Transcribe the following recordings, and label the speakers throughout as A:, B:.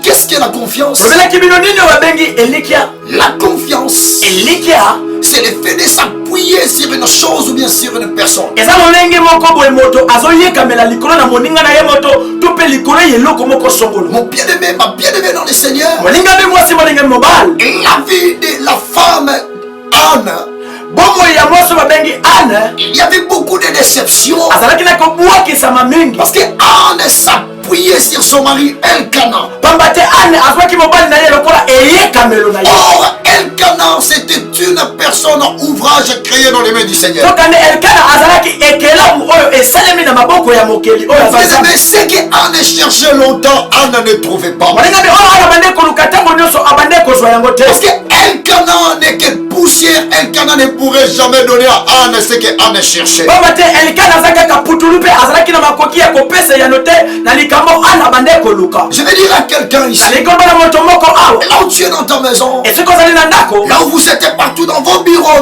A: qu'est-ce que la confiance? La confiance, c'est le fait de s'appuyer sur une chose ou bien sur une personne. Mon bien-aimé, ma bien-aimée dans le Seigneur, la vie de la femme Anne, il y avait beaucoup de déceptions parce que Anne s'appuyait sur son mari Elkana. Or Elkana, c'était une personne ouvrage créé dans les mains du Seigneur. Mais ce que Anne cherchait longtemps, Anne ne trouvait pas. Parce que Elkana n'est que poussière. Elkana ne pourrait jamais donner à Anne ce que Anne cherchait. Je vais dire à quelqu'un ici, là où tu es dans ta maison, là où vous êtes partout dans vos bureaux,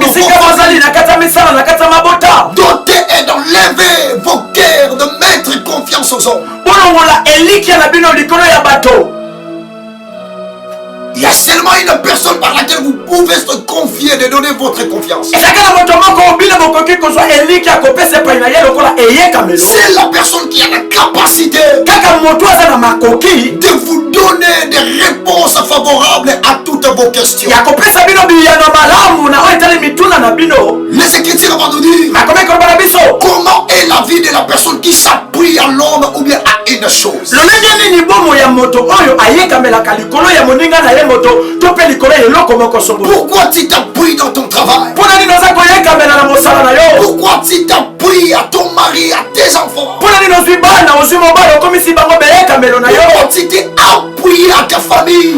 A: dotez et d'enlever vos cœurs, de mettre confiance aux hommes. Il y a seulement une personne par laquelle vous pouvez se confier, de donner votre confiance. C'est la personne qui a la capacité de vous donner des réponses favorables à toutes vos questions. Les Écritures vont nous dire comment est la vie de la personne qui s'appuie à l'homme ou bien à une chose. Pourquoi tu t'appuies dans ton travail? Pourquoi tu t'appuies à ton mari, à tes enfants? Pourquoi tu t'es appuyé à ta famille?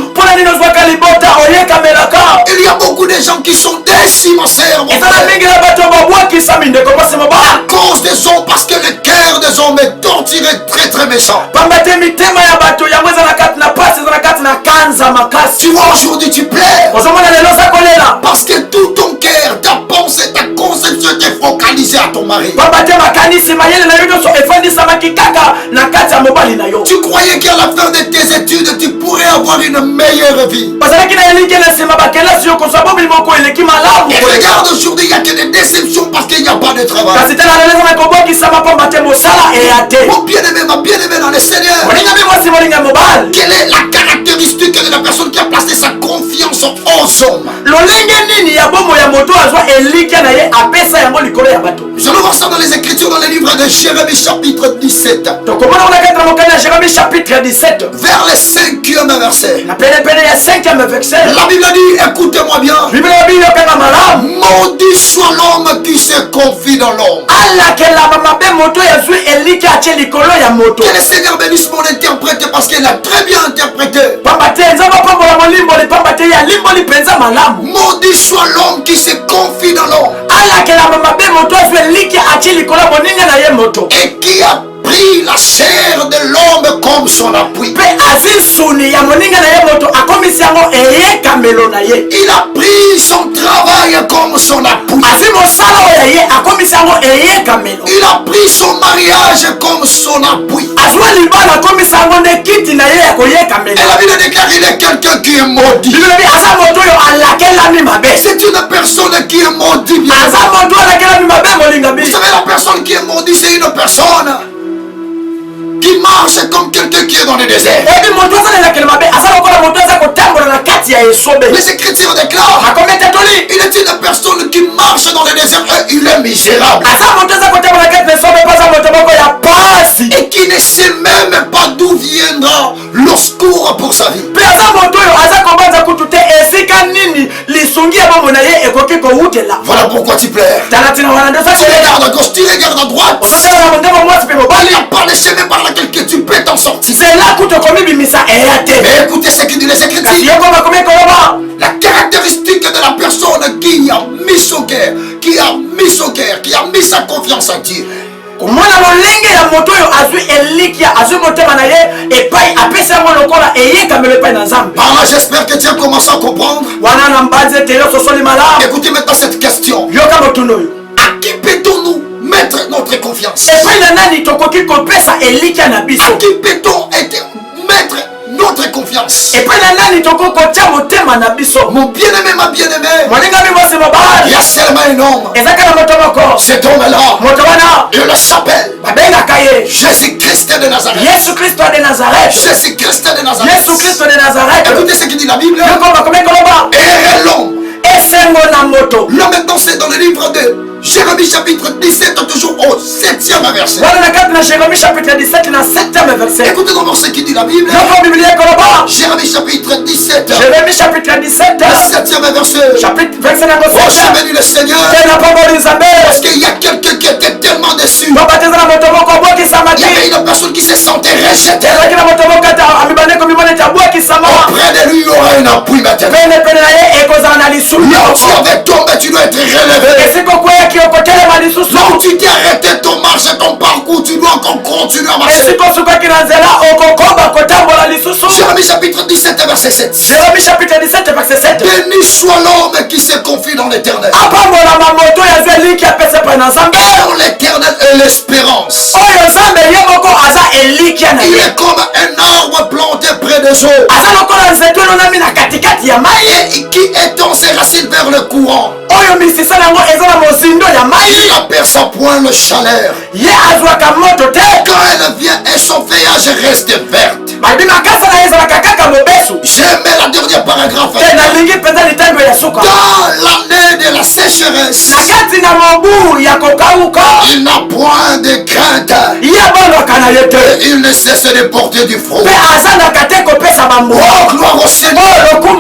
A: Il y a beaucoup de gens qui sont déçus, ma sœur, à cause des hommes, parce que le cœur des hommes est torturé, très très méchant. Tu vois, aujourd'hui tu pleures parce que tout ton cœur, ta pensée, ta conception est focalisée à ton mari. Tu croyais qu'à la fin de tes études tu pourrais avoir une meilleure vie. Et regarde, aujourd'hui il n'y a que des déceptions parce qu'il n'y a pas de travail. Mon bien-aimé, ma bien-aimée dans le Seigneur, quelle est la caractéristique de la personne qui a placé sa confiance aux hommes? Je le vois ça dans les Écritures, dans le livre de Jérémie chapitre 17. Vers le 5e verset. La Bible dit, écoutez-moi bien, maudit soit l'homme qui se confie dans l'homme. Que le Seigneur bénisse mon interprète parce qu'elle a très bien interprété. Maudit soit l'homme qui se confie dans l'homme et qui a pris la chair de l'homme comme son appui. Il a pris son travail comme son appui. Il a pris son mariage comme son appui. Et la Bible déclare qu'il est quelqu'un qui est maudit. C'est une personne qui est maudite. Vous savez, la personne qui est maudite, c'est une personne qui marche comme quelqu'un qui est dans le désert. Les Écritures déclarent il est une personne qui marche dans le désert et il est misérable. Et qui ne sait même pas d'où viendra le secours pour sa vie. Voilà pourquoi tu pleures. Tu regardes à gauche, tu regardes à droite. Il n'y a pas de chemin par lequel que tu peux t'en sortir. Mais écoutez ce que dit les Écritures. La caractéristique de la personne qui a mis son cœur, qui a mis sa confiance en Dieu. Par là, j'espère que tu as commencé à comprendre. Écoutez maintenant cette question. À qui peut-on mettre notre confiance? À qui peut-on mettre
B: notre confiance?
A: Mon bien-aimé, ma bien-aimée,
B: Il y a seulement un homme. Cet homme-là, il s'appelle Jésus-Christ de Nazareth.
A: Jésus-Christ de Nazareth.
B: Jésus-Christ de Nazareth.
A: Jésus-Christ de Nazareth.
B: Écoutez ce que dit la Bible. Et l'homme. Là maintenant c'est dans le livre de Jérémie chapitre 17, toujours au 7e verset.
A: Jérémie chapitre 17, 7e verset.
B: Écoutez d'abord ce qui dit la Bible. Jérémie chapitre 17.
A: Jérémie chapitre 17.
B: Le 7e verset.
A: Chapitre verset
B: oh, j'ai béni le Seigneur. Parce qu'il y a quelqu'un qui était tellement déçu. Il y avait une personne qui se sentait rejetée. Auprès de lui, il y aura un appui maintenant. Là où tu avais tombé, tu dois être relevé. Là où tu t'es arrêté ton marche et ton parcours, tu dois encore continuer à marcher. Jérémie chapitre 17 verset 7.
A: Jérémie chapitre 17 verset 7.
B: Béni soit l'homme qui se confie dans l'éternel. Dans l'éternel est l'espérance. Il est comme un arbre planté près des eaux. Et qui étend ses racines vers le courant. Il n'aperçoit point le chaleur. Quand elle vient et son feuillage reste verte. J'aimais la dernière paragraphe. Dans l'année de la sécheresse, il n'a point de crainte. Il ne cesse de porter du fruit. Oh, gloire au Seigneur. Gloire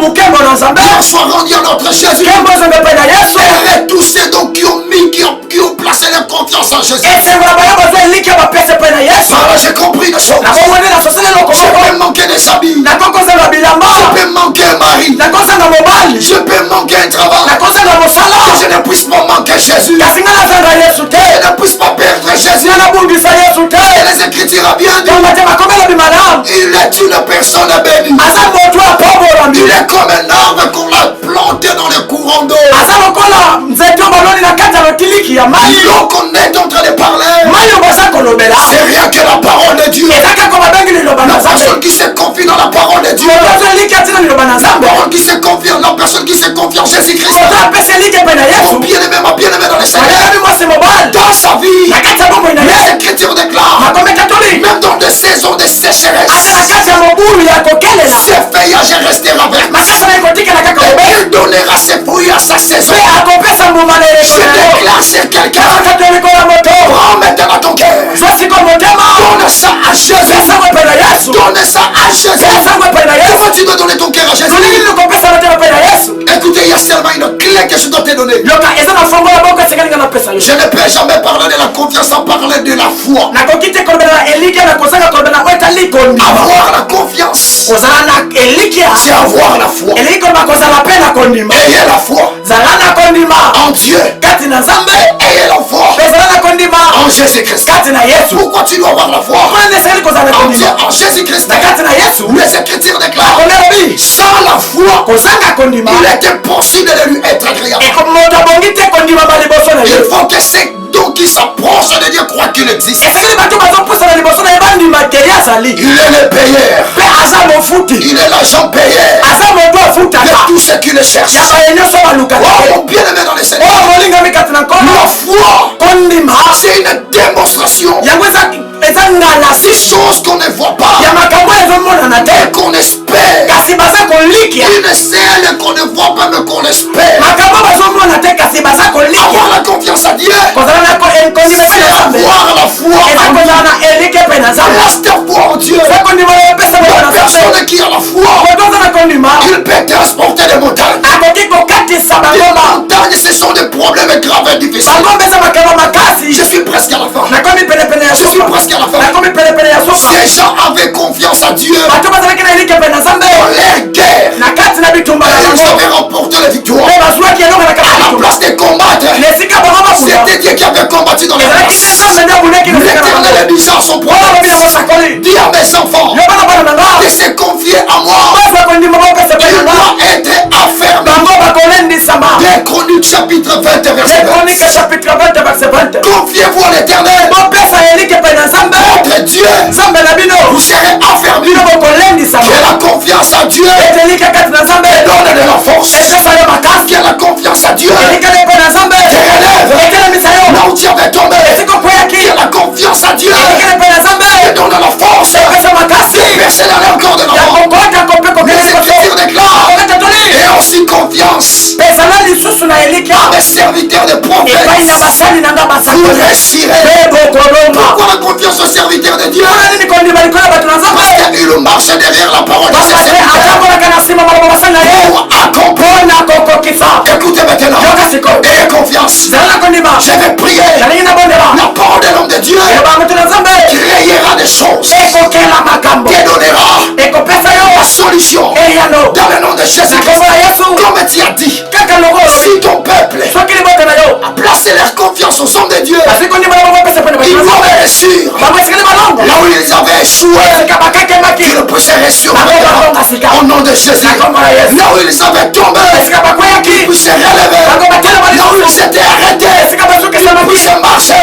B: soit rendue à notre Jésus. Et tous ceux donc qui ont placé leur confiance en Jésus. Voilà, j'ai compris une chose. Je peux manquer des habits. Je peux manquer un mari. Je peux manquer un travail. Je ne puisse pas manquer Jésus. Je ne puisse pas perdre Jésus. Et les Écritures ont bien dit. Il est une personne bénie. Il est comme un arbre qu'on l'a planté dans le courant d'eau. Donc on est en train de parler. C'est rien que la parole de Dieu. La personne qui se confie dans la parole de Dieu. La parole qui se confie, la personne qui se confie en Jésus-Christ. Mon bien-aimé, ma bien-aimée dans le Seigneur. Dans sa vie, les Écritures déclarent, même dans des saisons de sécheresse, ses feuillages restera verts. Il donnera ses fruits à sa saison. Je déclare c'est quelqu'un. Prends maintenant ton cœur. Donne ça à Jésus. Donne ça à Jésus. Comment tu dois donner ton cœur à Jésus? Écoutez, il y a seulement une clé que je dois te donner. Je ne peux jamais parler de la confiance sans parler de la foi. Avoir la confiance, c'est avoir la foi. Ayez la foi en Dieu. Ayez la foi en Jésus-Christ. Pourquoi tu dois avoir la foi en Dieu, en Jésus-Christ? Les Écritures déclarent, sans la foi, il est impossible de lui être agréable. Il faut que c'est donc qui s'approche de Dieu croit qu'il existe. Il est le payeur. Il est l'agent payeur de tout ce qui le cherche. Oh mon bien-aimé dans le Seigneur, la foi, c'est une démonstration des choses qu'on ne voit pas et qu'on espère. Une celle qu'on ne voit pas mais qu'on espère. Avoir la confiance à Dieu, c'est avoir la foi en Dieu. Reste foi en Dieu. La personne qui a la foi, il peut transporter des montagnes. Des montagnes, ce sont des problèmes graves et difficiles. Je suis presque à la fin. Je suis presque à la fin. Ces gens avaient confiance à Dieu dans les guerres. Ils avaient remporté la victoire. À la place de combattre, c'était Dieu qui avait combattu dans les places. L'Éternel dit à son prophète, dis à mes enfants de se confier à moi. Il doit être affermi. Des Chroniques chapitre 20 verset 20. Confiez-vous à l'Éternel. Votre Dieu, vous serez affermi. Qui a la confiance à Dieu. Et donne de la force. Qui a la confiance à Dieu. Te relève. Là où tu avais tombé. Qui a la confiance à Dieu. Te donne de la force. Persévérer encore de la force. Les Écritures déclarent. Et aussi confiance à mes serviteurs de prophètes. Vous réussirez. Pourquoi la confiance aux serviteurs de Dieu? Parce qu'il marche derrière la parole de ses serviteurs pour accomplir. Écoutez maintenant. Ayez confiance. Je vais prier. La parole de l'homme de Dieu créera des choses. Te donnera la solution. Dans le nom de Jésus. Comme tu as dit, si ton peuple a placé leur confiance aux hommes de Dieu, ils vont réussir. Là où ils avaient échoué, ils ne puissent réussir au nom de Jésus. Là où ils avaient tombé, ils puissent relever. Là où ils étaient arrêtés, ils puissent marcher.